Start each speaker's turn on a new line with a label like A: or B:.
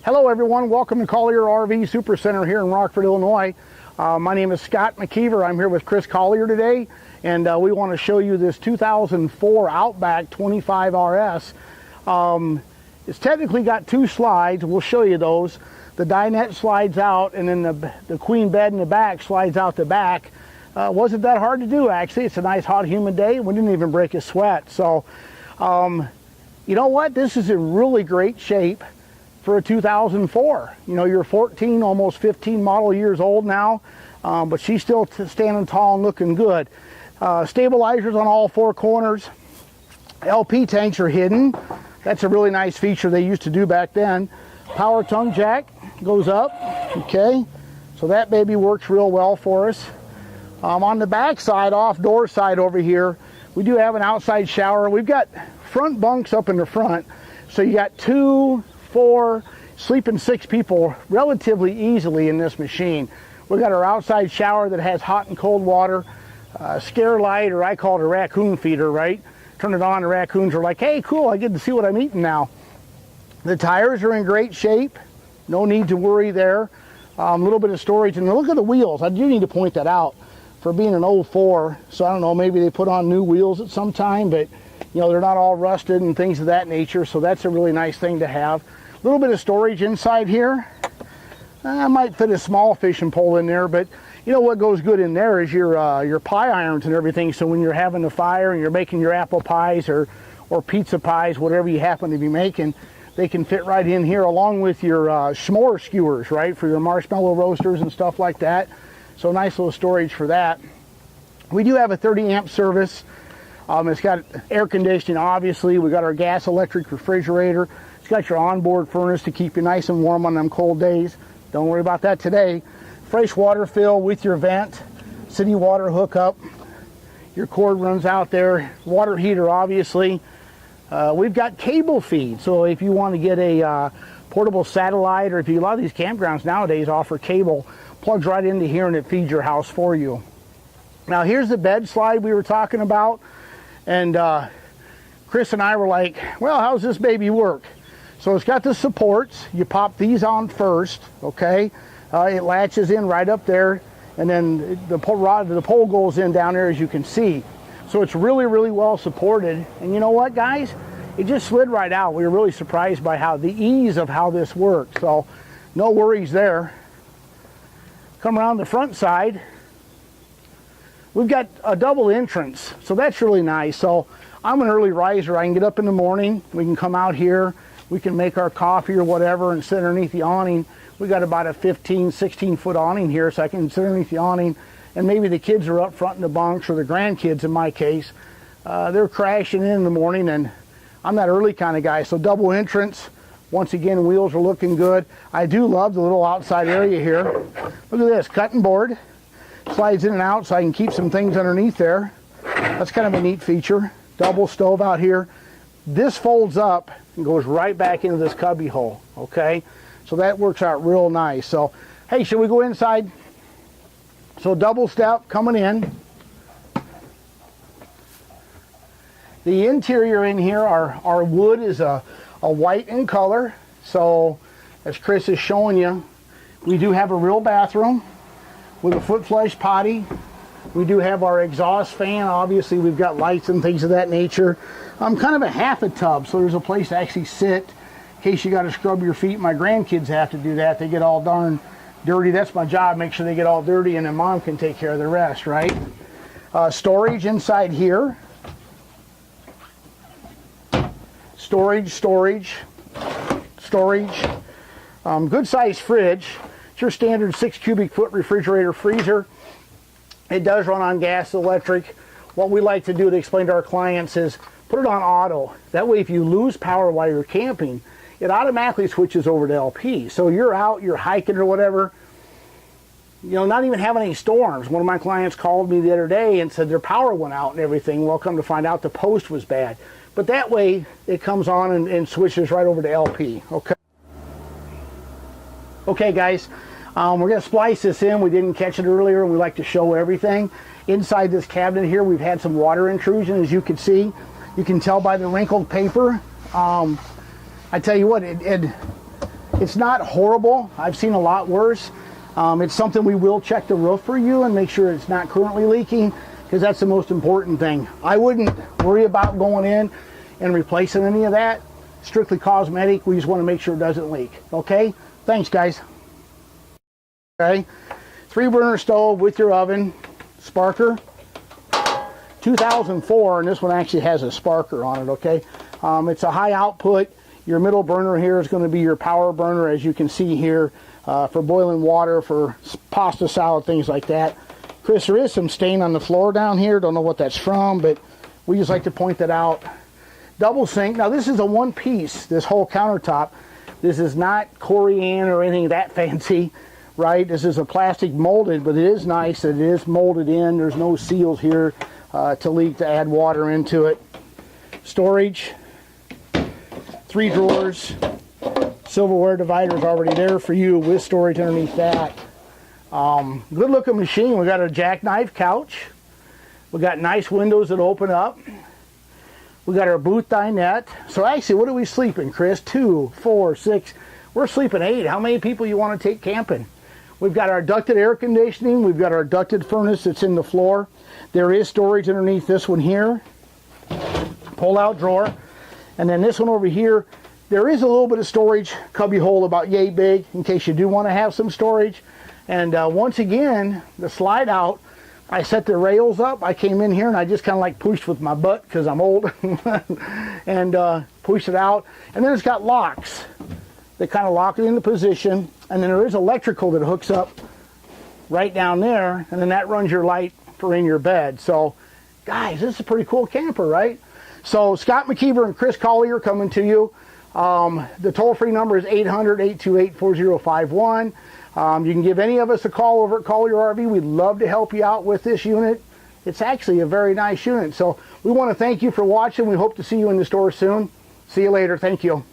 A: Hello everyone, welcome to Collier RV Super Center here in Rockford, Illinois. My name is Scott McKeever. I'm here with Chris Collier today, and we want to show you this 2004 Outback 25 RS. It's technically got two slides. We'll show you those. The dinette slides out, and then the queen bed in the back slides out the back. Wasn't that hard to do, actually. It's a nice hot humid day. We didn't even break a sweat. So you know what, this is in really great shape for a 2004. You know, you're 14, almost 15 model years old now, but she's still standing tall and looking good. Stabilizers on all four corners. LP tanks are hidden. That's a really nice feature they used to do back then. Power tongue jack goes up, okay? So that baby works real well for us. On the back side, off door side over here, we do have an outside shower. We've got front bunks up in the front. So you got 2, 4, sleeping 6 people relatively easily in this machine. We've got our outside shower that has hot and cold water, scare light, or I call it a raccoon feeder, right? Turn it on, the raccoons are like, hey, cool, I get to see what I'm eating now. The tires are in great shape. No need to worry there. A little bit of storage, and look at the wheels. I do need to point that out for being an 04. So I don't know, maybe they put on new wheels at some time, but you know, they're not all rusted and things of that nature. So that's a really nice thing to have. A little bit of storage inside here. I might fit a small fishing pole in there, but you know what goes good in there is your pie irons and everything. So when you're having a fire and you're making your apple pies or pizza pies, whatever you happen to be making, they can fit right in here, along with your s'more skewers, right, for your marshmallow roasters and stuff like that. So nice little storage for that. We do have a 30 amp service. It's got air conditioning, obviously. We got our gas electric refrigerator. It's got your onboard furnace to keep you nice and warm on them cold days. Don't worry about that today. Fresh water fill with your vent, city water hookup. Your cord runs out there. Water heater, obviously. We've got cable feed, so if you want to get a portable satellite, or if you, a lot of these campgrounds nowadays offer cable, plugs right into here and it feeds your house for you. Now here's the bed slide we were talking about, and Chris and I were like, well, how's this baby work? So it's got the supports. You pop these on first, okay? It latches in right up there, and then the pole goes in down there, as you can see. So it's really, really well supported. And you know what, guys? It just slid right out. We were really surprised by the ease of how this worked. So no worries there. Come around the front side. We've got a double entrance, so that's really nice. So I'm an early riser. I can get up in the morning. We can come out here. We can make our coffee or whatever and sit underneath the awning. We got about a 15, 16 foot awning here, so I can sit underneath the awning. And maybe the kids are up front in the bunks, or the grandkids in my case. They're crashing in the morning, and I'm that early kind of guy. So double entrance. Once again, wheels are looking good. I do love the little outside area here. Look at this, cutting board. Slides in and out so I can keep some things underneath there. That's kind of a neat feature. Double stove out here. This folds up and goes right back into this cubby hole, okay? So that works out real nice. So, hey, should we go inside? So double step coming in. The interior in here, our wood is a white in color. So as Chris is showing you, we do have a real bathroom with a foot flush potty. We do have our exhaust fan. Obviously we've got lights and things of that nature. Kind of a half a tub, so there's a place to actually sit in case you got to scrub your feet. My grandkids have to do that. They get all darn dirty. That's my job, make sure they get all dirty, and then mom can take care of the rest, right? Storage inside here. Storage. Good sized fridge. It's your standard 6 cubic foot refrigerator freezer. It does run on gas, electric. What we like to do to explain to our clients is put it on auto. That way if you lose power while you're camping, it automatically switches over to LP. So you're out, you're hiking or whatever, you know, not even having any storms. One of my clients called me the other day and said their power went out and everything. Well, come to find out the post was bad. But that way it comes on and switches right over to LP, okay? Okay, guys, we're going to splice this in. We didn't catch it earlier, and we like to show everything. Inside this cabinet here, we've had some water intrusion, as you can see. You can tell by the wrinkled paper. I tell you what, It's not horrible. I've seen a lot worse. It's something we will check the roof for you and make sure it's not currently leaking, because that's the most important thing. I wouldn't worry about going in and replacing any of that. Strictly cosmetic. We just want to make sure it doesn't leak. Okay? Thanks, guys. Okay. 3-burner stove with your oven. Sparker. 2004, and this one actually has a sparker on it, okay? It's a high output. Your middle burner here is going to be your power burner, as you can see here, for boiling water, for pasta, salad, things like that. Chris, there is some stain on the floor down here. Don't know what that's from, but we just like to point that out. Double sink. Now, this is a one-piece, this whole countertop. This is not Corian or anything that fancy, right? This is a plastic molded, but it is nice that it is molded in. There's no seals here to leak, to add water into it. Storage. 3 drawers. Silverware divider is already there for you with storage underneath that. Good looking machine. We got a jackknife couch. We got nice windows that open up. We got our booth dinette. So actually, what are we sleeping, Chris? 2, 4, 6. We're sleeping 8. How many people you want to take camping? We've got our ducted air conditioning. We've got our ducted furnace that's in the floor. There is storage underneath this one here. Pull-out drawer. And then this one over here, there is a little bit of storage, cubby hole about yay big, in case you do want to have some storage. And once again, the slide out, I set the rails up. I came in here and I just kind of like pushed with my butt because I'm old and pushed it out. And then it's got locks that kind of lock it into position. And then there is electrical that hooks up right down there. And then that runs your light for in your bed. So guys, this is a pretty cool camper, right? So Scott McKeever and Chris Collier coming to you. The toll-free number is 800-828-4051. You can give any of us a call over at Collier RV. We'd love to help you out with this unit. It's actually a very nice unit. So we want to thank you for watching. We hope to see you in the store soon. See you later. Thank you.